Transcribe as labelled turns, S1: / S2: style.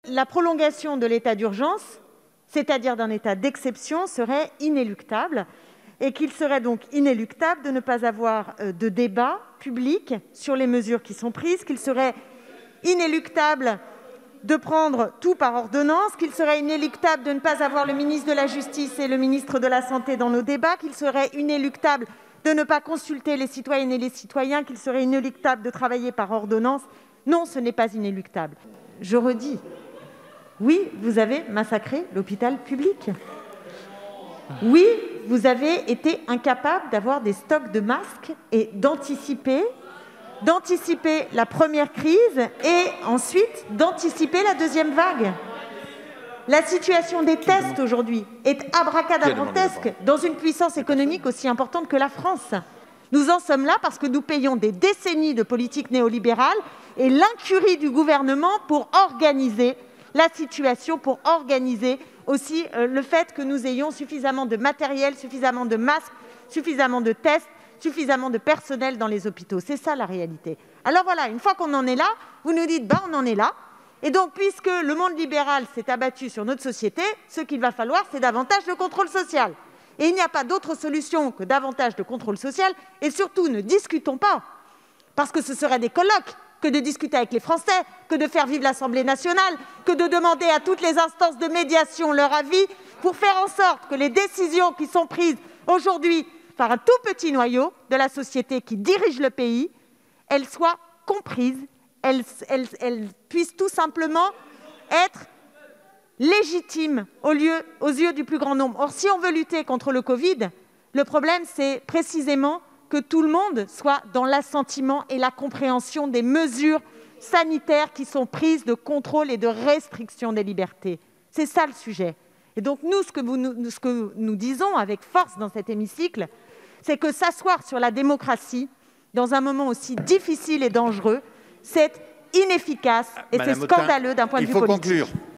S1: la prolongation de l'état d'urgence, c'est-à-dire d'un état d'exception, serait inéluctable et qu'il serait donc inéluctable de ne pas avoir de débat public sur les mesures qui sont prises, qu'il serait inéluctable de prendre tout par ordonnance, qu'il serait inéluctable de ne pas avoir le ministre de la Justice et le ministre de la Santé dans nos débats, qu'il serait inéluctable de ne pas consulter les citoyennes et les citoyens, qu'il serait inéluctable de travailler par ordonnance. Non, ce n'est pas inéluctable. Je redis, oui, vous avez massacré l'hôpital public. Oui, vous avez été incapable d'avoir des stocks de masques et d'anticiper la première crise et ensuite d'anticiper la deuxième vague. La situation des tests aujourd'hui est abracadabrantesque dans une puissance économique aussi importante que la France. Nous en sommes là parce que nous payons des décennies de politique néolibérale et l'incurie du gouvernement pour organiser la situation, pour organiser aussi le fait que nous ayons suffisamment de matériel, suffisamment de masques, suffisamment de tests, suffisamment de personnel dans les hôpitaux. C'est ça la réalité. Alors voilà, une fois qu'on en est là, vous nous dites on en est là. Et donc, puisque le monde libéral s'est abattu sur notre société, ce qu'il va falloir, c'est davantage de contrôle social. Et il n'y a pas d'autre solution que davantage de contrôle social. Et surtout, ne discutons pas, parce que ce serait des colloques, que de discuter avec les Français, que de faire vivre l'Assemblée nationale, que de demander à toutes les instances de médiation leur avis pour faire en sorte que les décisions qui sont prises aujourd'hui par un tout petit noyau de la société qui dirige le pays, elles soient comprises, elles puissent tout simplement être légitimes aux yeux du plus grand nombre. Or, si on veut lutter contre le Covid, le problème, c'est précisément que tout le monde soit dans l'assentiment et la compréhension des mesures sanitaires qui sont prises de contrôle et de restriction des libertés. C'est ça le sujet. Et donc nous, ce que nous disons avec force dans cet hémicycle, c'est que s'asseoir sur la démocratie dans un moment aussi difficile et dangereux, c'est inefficace et c'est scandaleux d'un point de vue politique.
S2: Il faut conclure.